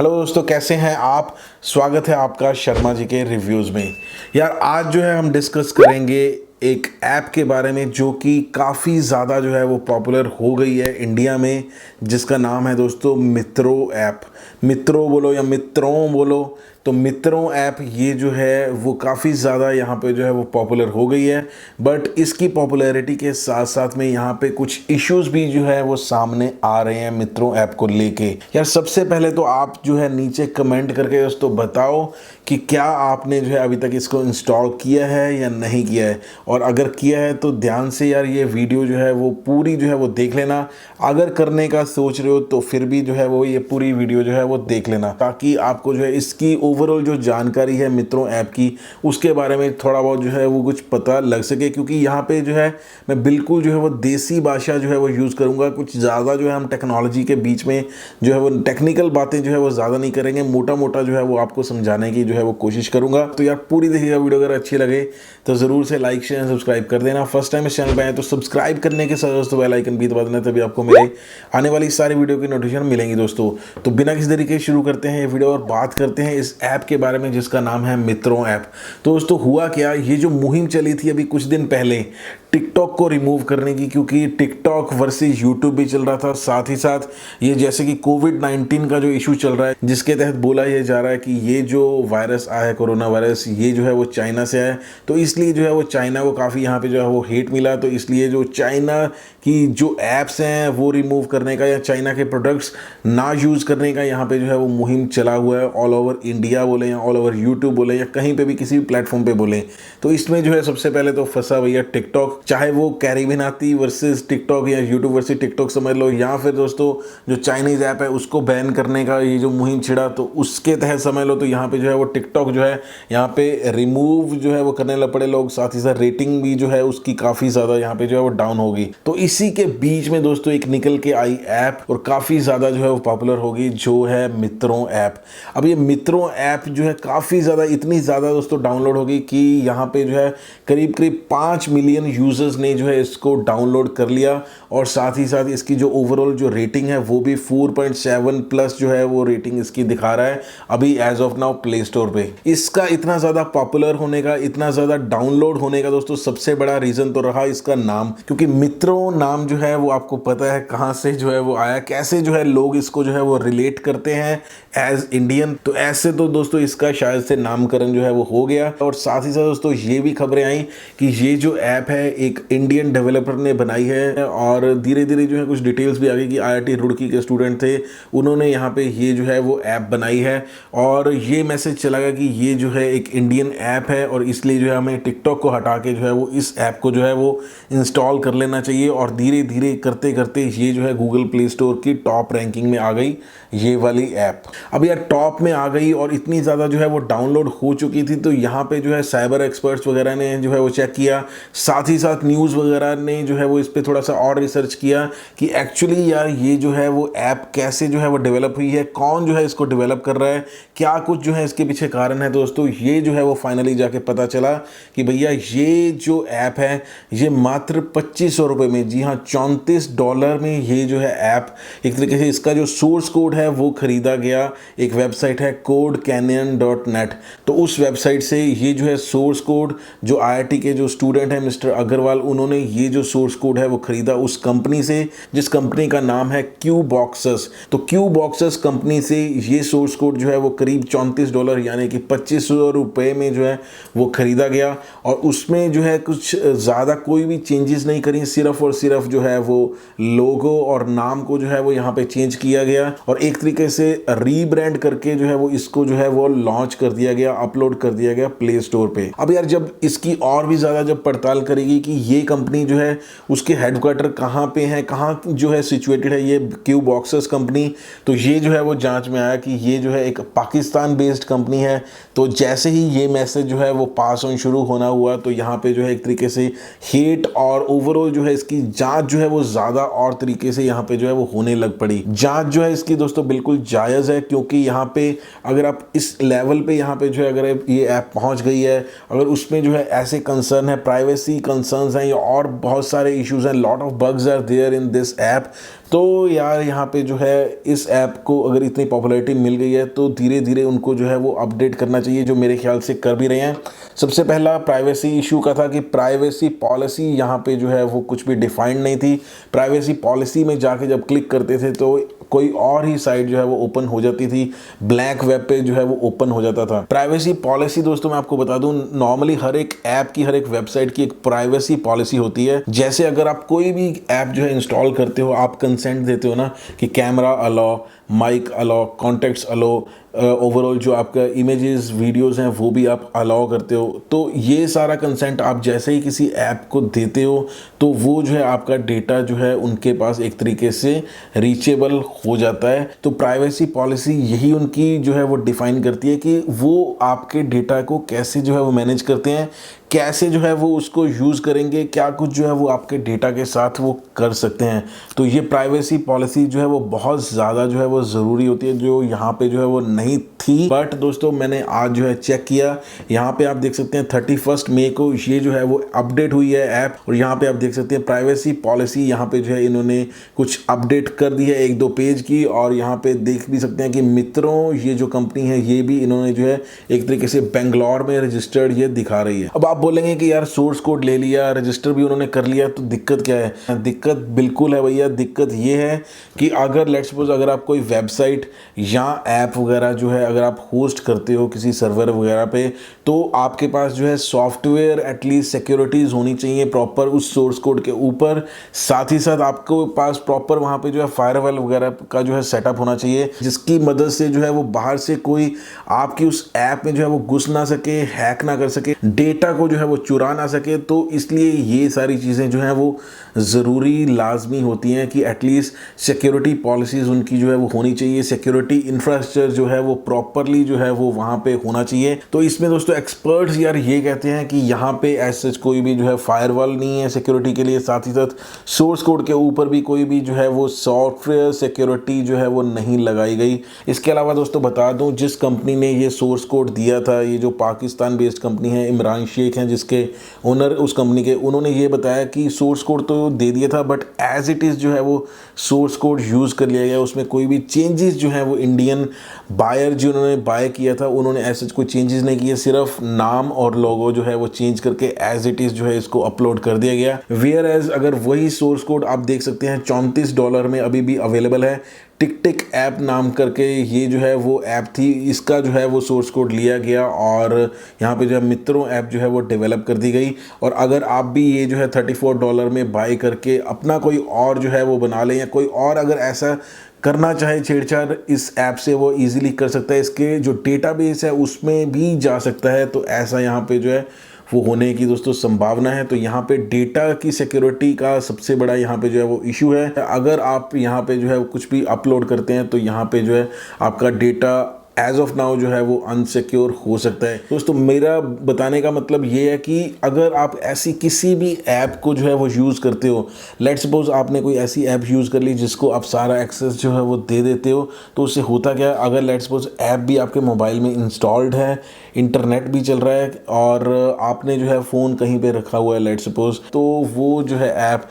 Hello दोस्तों, कैसे हैं आप। स्वागत है आपका शर्मा जी के रिव्यूज़ में। यार आज जो है हम डिस्कस करेंगे एक ऐप के बारे में जो कि काफ़ी ज़्यादा जो है वो पॉपुलर हो गई है इंडिया में, जिसका नाम है दोस्तों मित्रो ऐप। मित्रो बोलो या मित्रों बोलो, तो मित्रों ऐप ये जो है वो काफ़ी ज़्यादा यहाँ पे जो है वो पॉपुलर हो गई है। बट इसकी पॉपुलैरिटी के साथ साथ में यहाँ पे कुछ इश्यूज भी जो है वो सामने आ रहे हैं मित्रों ऐप को लेके। यार सबसे पहले तो आप जो है नीचे कमेंट करके दोस्तों बताओ कि क्या आपने जो है अभी तक इसको इंस्टॉल किया है या नहीं किया है, और अगर किया है तो ध्यान से यार ये वीडियो जो है वो पूरी जो है वो देख लेना। अगर करने का सोच रहे हो तो फिर भी जो है वो ये पूरी वीडियो जो है वो देख लेना, ताकि आपको जो है इसकी ओवरऑल जो जानकारी है मित्रों ऐप की उसके बारे में थोड़ा बहुत जो है वो कुछ पता लग सके। क्योंकि यहाँ पे जो है मैं बिल्कुल जो है वो देसी भाषा जो है वो यूज़ करूँगा। कुछ ज़्यादा जो है हम टेक्नोलॉजी के बीच में जो है वो टेक्निकल बातें जो है वो ज़्यादा नहीं करेंगे, मोटा मोटा जो है वो आपको समझाने की जो है वो कोशिश करूँगा। तो यार पूरी देखिएगा वीडियो, अगर अच्छी लगे तो ज़रूर से लाइक शेयर सब्सक्राइब कर देना। फर्स्ट टाइम इस चैनल पर आए तो सब्सक्राइब करने के साथ दोस्तों बेल आइकन भी दबा देना, तभी आपको मेरे आने वाली सारी वीडियो की नोटिफिकेशन मिलेंगी दोस्तों। तो बिना किसी तरीके शुरू करते हैं ये वीडियो और बात करते हैं इस ऐप के बारे में जिसका नाम है मित्रों ऐप। तो दोस्तों हुआ क्या, ये जो मुहिम चली थी अभी कुछ दिन पहले टिकटॉक को रिमूव करने की, क्योंकि टिकटॉक वर्सेस यूट्यूब भी चल रहा था, साथ ही साथ ये जैसे कि कोविड-19 का जो इशू चल रहा है जिसके तहत बोला ये जा रहा है कि ये जो वायरस आया है कोरोना वायरस, ये जो है वो चाइना से आया है। तो इसलिए जो है वो चाइना को काफ़ी यहाँ पे जो है वो हेट मिला। तो इसलिए जो चाइना की जो ऐप्स हैं वो रिमूव करने का या चाइना के प्रोडक्ट्स ना यूज़ करने का यहाँ पे जो है वो मुहिम चला हुआ है। ऑल ओवर इंडिया बोले या ऑल ओवर यूट्यूब बोले या कहीं पे भी किसी भी प्लेटफॉर्म पे बोले, तो इसमें जो है सबसे पहले तो फंसा भैया टिकटॉक। चाहे वो कैरीबिनाती वर्सेस टिकटॉक या यूट्यूब वर्सेस टिकटॉक समझ लो, या फिर दोस्तों जो चाइनीज़ ऐप है उसको बैन करने का ये जो मुहिम छिड़ा, तो उसके तहत समझ लो तो यहाँ पे जो है वो टिकटॉक जो है यहाँ पे रिमूव जो है वो करने लग पड़े लोग। साथ ही साथ रेटिंग भी जो है उसकी काफ़ी ज़्यादा यहाँ पे जो है वो डाउन होगी। तो इसी के बीच में दोस्तों एक निकल के आई ऐप और काफ़ी ज़्यादा जो है वो पॉपुलर होगी, जो है मित्रों ऐप। अब ये मित्रों ऐप जो है काफ़ी ज़्यादा, इतनी ज़्यादा दोस्तों डाउनलोड होगी कि यहाँ पे जो है करीब करीब 5 मिलियन यूजर्स ने जो है इसको डाउनलोड कर लिया। और साथ ही साथ इसकी जो ओवरऑल जो रेटिंग है वो भी 4.7 प्लस जो है वो रेटिंग इसकी दिखा रहा है अभी as of now Play Store पे। इसका इतना ज़्यादा पॉपुलर होने का, इतना ज़्यादा डाउनलोड होने का दोस्तों सबसे बड़ा रीज़न तो रहा इसका नाम। क्योंकि मित्रों नाम जो है वो आपको पता है कहाँ से जो है वो आया, कैसे जो है लोग इसको जो है वो रिलेट करते हैं एज इंडियन। तो ऐसे तो दोस्तों इसका शायद से नामकरण जो है वो हो गया। और साथ ही साथ दोस्तों ये भी खबरें आई कि ये जो ऐप है एक इंडियन डेवलपर ने बनाई है, और धीरे धीरे जो है कुछ डिटेल्स भी आ गई कि IIT रुड़की के स्टूडेंट थे, उन्होंने यहाँ पे ये जो है वो ऐप बनाई है। और ये मैसेज चला गया कि ये जो है एक इंडियन ऐप है और इसलिए जो है हमें टिकटॉक को हटा के जो है वो इस ऐप को जो है वो इंस्टॉल कर लेना चाहिए। और धीरे धीरे करते करते ये जो है गूगल प्ले स्टोर की टॉप रैंकिंग में आ गई ये वाली ऐप। अब यार टॉप में आ गई और इतनी ज़्यादा जो है वो डाउनलोड हो चुकी थी, तो यहाँ पे जो है साइबर एक्सपर्ट्स वगैरह ने जो है वो चेक किया, साथ ही साथ न्यूज़ वगैरह ने जो है वो इस पर थोड़ा सा और रिसर्च किया कि एक्चुअली यार ये जो है वो ऐप कैसे जो है वो डेवलप हुई है, कौन जो है इसको डेवलप कर रहा है, क्या कुछ जो है इसके पीछे कारण है। दोस्तों ये जो है वो फाइनली जाके पता चला कि भैया ये जो ऐप है ये मात्र 2500 रुपये में, जी हाँ $34 में ये जो है ऐप, एक तरीके से इसका जो सोर्स कोड है वो खरीदा गया। एक वेबसाइट है codecanyon.net, तो उस वेबसाइट से ये जो है सोर्स कोड जो IIT के जो स्टूडेंट है मिस्टर अग्रवाल, उन्होंने ये जो सोर्स कोड है वो खरीदा उस कंपनी से जिस कंपनी का नाम है क्यूबॉक्सेस। तो क्यूबॉक्सेस कंपनी से ये सोर्स कोड जो है वो करीब $34 यानी कि 2500 रुपये में जो है वो खरीदा गया। और उसमें जो है कुछ ज़्यादा कोई भी चेंजेस नहीं करी, सिर्फ और सिर्फ जो है वो लोगो और नाम को जो है वो यहाँ पे चेंज किया गया और एक तरीके से रीब्रांड करके जो है वो इसको जो है वो लॉन्च कर दिया गया, अपलोड कर दिया गया प्ले स्टोर पे। अब यार जब इसकी और भी ज़्यादा जब पड़ताल करेगी कि ये कंपनी जो है उसके हेडक्वार्टर कहाँ पे है, कहाँ जो है सिचुएटेड है ये क्यूबॉक्सेस कंपनी, तो ये जो है वो जांच में आया कि ये जो है एक पाकिस्तान बेस्ड कंपनी है। तो जैसे ही ये मैसेज जो है वो पास ऑन शुरू होना हुआ, तो यहाँ पे जो है एक तरीके से हेट और ओवरऑल जो है इसकी जांच जो है वो ज़्यादा और तरीके से यहाँ पे जो है वो होने लग पड़ी। जांच जो है इसकी दोस्तों बिल्कुल जायज़ है, क्योंकि यहाँ पे अगर आप इस लेवल पे यहाँ पे जो है अगर ये ऐप पहुँच गई है, अगर उसमें जो है ऐसे कंसर्न है, प्राइवेसी कंसर्न्स हैं या और बहुत सारे इश्यूज हैं, lot of bugs are there in this app, तो यार यहाँ पे जो है इस ऐप को अगर इतनी पॉपुलैरिटी मिल गई है तो धीरे धीरे उनको जो है वो अपडेट करना चाहिए, जो मेरे ख्याल से कर भी रहे हैं। सबसे पहला प्राइवेसी इशू का था कि प्राइवेसी पॉलिसी यहाँ पे जो है वो कुछ भी डिफाइंड नहीं थी। प्राइवेसी पॉलिसी में जाके जब क्लिक करते थे तो कोई और ही साइट जो है वो ओपन हो जाती थी, ब्लैक वेब पे जो है वो ओपन हो जाता था। प्राइवेसी पॉलिसी दोस्तों मैं आपको बता दूं, नॉर्मली हर एक ऐप की, हर एक वेबसाइट की एक प्राइवेसी पॉलिसी होती है। जैसे अगर आप कोई भी ऐप जो है इंस्टॉल करते हो, आप कंसेंट देते हो ना कि camera allow, mic allow, contacts allow, overall जो आपका इमेजेस वीडियोस हैं वो भी आप अलाउ करते हो। तो ये सारा कंसेंट आप जैसे ही किसी ऐप को देते हो तो वो जो है आपका डेटा जो है उनके पास एक तरीके से रीचेबल हो जाता है। तो प्राइवेसी पॉलिसी यही उनकी जो है वो डिफाइन करती है कि वो आपके डेटा को कैसे जो है वो मैनेज करते हैं, कैसे जो है वो उसको यूज़ करेंगे, क्या कुछ जो है वो आपके डेटा के साथ वो कर सकते हैं। तो ये प्राइवेसी पॉलिसी जो है वो बहुत ज़्यादा जो है वो ज़रूरी होती है, जो यहाँ पे जो है वो नहीं थी। बट दोस्तों मैंने आज जो है चेक किया, यहाँ पे आप देख सकते हैं 31 मई को ये जो है वो अपडेट हुई है ऐप। और यहाँ पे आप देख सकते हैं प्राइवेसी पॉलिसी यहाँ पे जो है इन्होंने कुछ अपडेट कर दी है 1-2 पेज की। और यहाँ पे देख भी सकते हैं कि मित्रों ये जो कंपनी है ये भी इन्होंने जो है एक तरीके से बेंगलोर में रजिस्टर्ड ये दिखा रही है। अब आप बोलेंगे कि यार सोर्स कोड ले लिया, रजिस्टर भी उन्होंने कर लिया, तो दिक्कत क्या है? दिक्कत बिल्कुल है भैया। दिक्कत ये है कि अगर लेट्स सपोज अगर आप कोई वेबसाइट या ऐप वगैरह जो है अगर आप होस्ट करते हो किसी सर्वर वगैरह पे, तो आपके पास जो है सॉफ्टवेयर एटलीस्ट सिक्योरिटीज़ होनी चाहिए प्रॉपर उस सोर्स कोड के ऊपर। साथ ही साथ आपको पास प्रॉपर वहाँ पे जो है फायरवॉल वगैरह का जो है सेटअप होना चाहिए, जिसकी मदद से जो है वो बाहर से कोई आपकी उस ऐप में जो है वो घुस ना सके, हैक ना कर सके, डेटा को जो है वो चुरा ना सके। तो इसलिए ये सारी चीज़ें जो हैं वो ज़रूरी लाजमी होती हैं कि एटलीस्ट सिक्योरिटी पॉलिसीज़ उनकी जो है वो होनी चाहिए, सिक्योरिटी इंफ्रास्ट्रक्चर जो है वो प्रॉपरली जो है वो वहाँ पे होना चाहिए। तो इसमें दोस्तों एक्सपर्ट्स यार ये कहते हैं कि यहाँ पे ऐसे कोई भी जो है फायरवॉल नहीं है सिक्योरिटी के लिए, साथ ही साथ सोर्स कोड के ऊपर भी कोई भी जो है वो सॉफ्टवेयर सिक्योरिटी जो है वो नहीं लगाई गई। इसके अलावा दोस्तों बता दूँ, जिस कंपनी ने ये सोर्स कोड दिया था, ये जो पाकिस्तान बेस्ड कंपनी है, इमरान शेख हैं जिसके ओनर उस कंपनी के, उन्होंने ये बताया कि सोर्स कोड तो दे दिया था बट एज इट इज़ जो है वो सोर्स कोड यूज़ कर लिया गया, उसमें कोई भी चेंजेस जो है वो इंडियन बायर जिन्होंने बाय किया था उन्होंने ऐसे कोई चेंजेस नहीं किए, सिर्फ नाम और लोगो जो है वो चेंज करके एज इट इज़ जो है इसको अपलोड कर दिया गया। वेयर एज अगर वही सोर्स कोड आप देख सकते हैं $34 में अभी भी अवेलेबल है। टिक ऐप नाम करके ये जो है वो ऐप थी, इसका जो है वो सोर्स कोड लिया गया और यहाँ पे जो है मित्रों ऐप जो है वो डेवलप कर दी गई। और अगर आप भी ये जो है $34 में बाय करके अपना कोई और जो है वो बना लें, या कोई और अगर ऐसा करना चाहे छेड़छाड़ इस ऐप से, वो इजीली कर सकता है। इसके जो डेटाबेस है उसमें भी जा सकता है। तो ऐसा यहाँ पे जो है वो होने की दोस्तों संभावना है। तो यहाँ पे डेटा की सिक्योरिटी का सबसे बड़ा यहाँ पे जो है वो इशू है। अगर आप यहाँ पे जो है कुछ भी अपलोड करते हैं तो यहाँ पे जो है आपका डेटा एज ऑफ नाउ जो है वो अनसिक्योर हो सकता है। दोस्तों मेरा बताने का मतलब ये है कि अगर आप ऐसी किसी भी ऐप को जो है वो यूज़ करते हो, लेट्स सपोज आपने कोई ऐसी ऐप यूज़ कर ली जिसको आप सारा एक्सेस जो है वो दे देते हो, तो उससे होता क्या, अगर लेट्स सपोज ऐप भी आपके मोबाइल में इंस्टॉल्ड है, इंटरनेट भी चल रहा है और आपने जो है फ़ोन कहीं पे रखा हुआ है लेट्स सपोज, तो वो जो है ऐप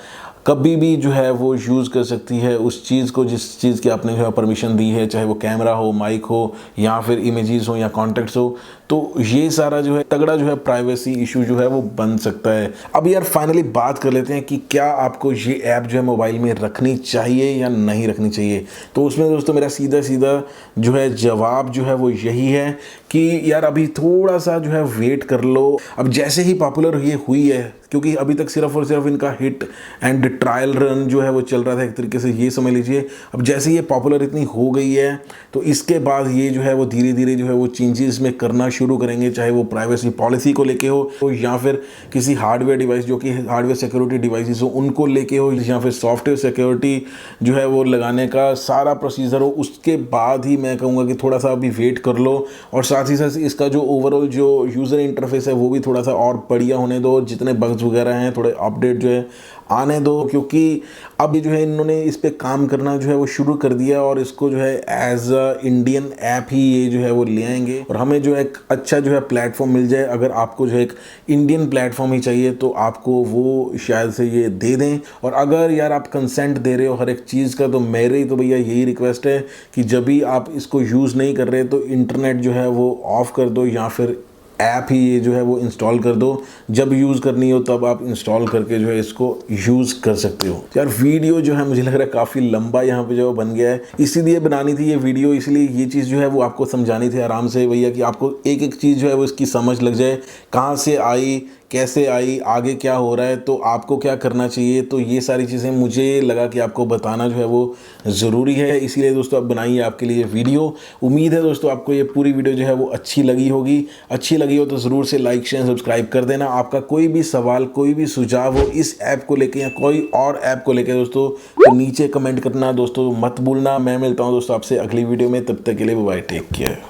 कभी भी जो है वो यूज़ कर सकती है उस चीज़ को जिस चीज़ की आपने जो है परमिशन दी है, चाहे वो कैमरा हो, माइक हो, या फिर इमेजेस हो या कॉन्टेक्ट्स हो। तो ये सारा जो है तगड़ा जो है प्राइवेसी इशू जो है वो बन सकता है। अब यार फाइनली बात कर लेते हैं कि क्या आपको ये ऐप जो है मोबाइल में रखनी चाहिए या नहीं रखनी चाहिए। तो उसमें दोस्तों मेरा सीधा सीधा जो है जवाब जो है वो यही है कि यार अभी थोड़ा सा जो है वेट कर लो। अब जैसे ही पॉपुलर ये हुई है, क्योंकि अभी तक सिर्फ और सिर्फ इनका हिट एंड ट्रायल रन जो है वो चल रहा था एक तरीके से, ये समझ लीजिए। अब जैसे ये पॉपुलर इतनी हो गई है तो इसके बाद ये जो है वो धीरे धीरे जो है वो चेंजेस में करना शुरू करेंगे, चाहे वो प्राइवेसी पॉलिसी को लेके हो या फिर किसी हार्डवेयर डिवाइस जो कि हार्डवेयर सिक्योरिटी डिवाइसेस हो उनको लेके हो, या फिर सॉफ्टवेयर सिक्योरिटी जो है वो लगाने का सारा प्रोसीजर हो। उसके बाद ही मैं कहूँगा कि थोड़ा सा अभी वेट कर लो, और साथ ही साथ इसका जो ओवरऑल जो यूज़र इंटरफेस है वो भी थोड़ा सा और बढ़िया होने दो। जितने बग्स फीचर्स वगैरह हैं थोड़े अपडेट जो है आने दो, क्योंकि अब ये जो है इन्होंने इस पे काम करना जो है वो शुरू कर दिया और इसको जो है एज अ इंडियन ऐप ही ये जो है वो ले आएंगे और हमें जो है एक अच्छा जो है प्लेटफॉर्म मिल जाए। अगर आपको जो है एक इंडियन प्लेटफॉर्म ही चाहिए तो आपको वो शायद से ये दे दें। और अगर यार आप कंसेंट दे रहे हो हर एक चीज़ का, तो मेरे तो भैया यही रिक्वेस्ट है कि जब भी आप इसको यूज़ नहीं कर रहे तो इंटरनेट जो है वो ऑफ़ कर दो या फिर ऐप ही ये जो है वो इंस्टॉल कर दो। जब यूज़ करनी हो तब आप इंस्टॉल करके जो है इसको यूज़ कर सकते हो। यार वीडियो जो है मुझे लग रहा है काफ़ी लंबा यहाँ पे जो बन गया है, इसीलिए बनानी थी ये वीडियो, इसलिए ये चीज़ जो है वो आपको समझानी थी आराम से भैया, कि आपको एक एक चीज़ जो है वो इसकी समझ लग जाए, कहाँ से आई, कैसे आई, आगे क्या हो रहा है, तो आपको क्या करना चाहिए। तो ये सारी चीज़ें मुझे लगा कि आपको बताना जो है वो ज़रूरी है, इसीलिए दोस्तों अब बनाइए आपके लिए वीडियो। उम्मीद है दोस्तों आपको ये पूरी वीडियो जो है वो अच्छी लगी होगी। अच्छी लगी हो तो ज़रूर से लाइक शेयर सब्सक्राइब कर देना। आपका कोई भी सवाल, कोई भी सुझाव हो इस ऐप को लेके या कोई और ऐप को लेके दोस्तों, तो नीचे कमेंट करना दोस्तों मत भूलना। मैं मिलता हूँ दोस्तों आपसे अगली वीडियो में, तब तक के लिए बाय, टेक केयर।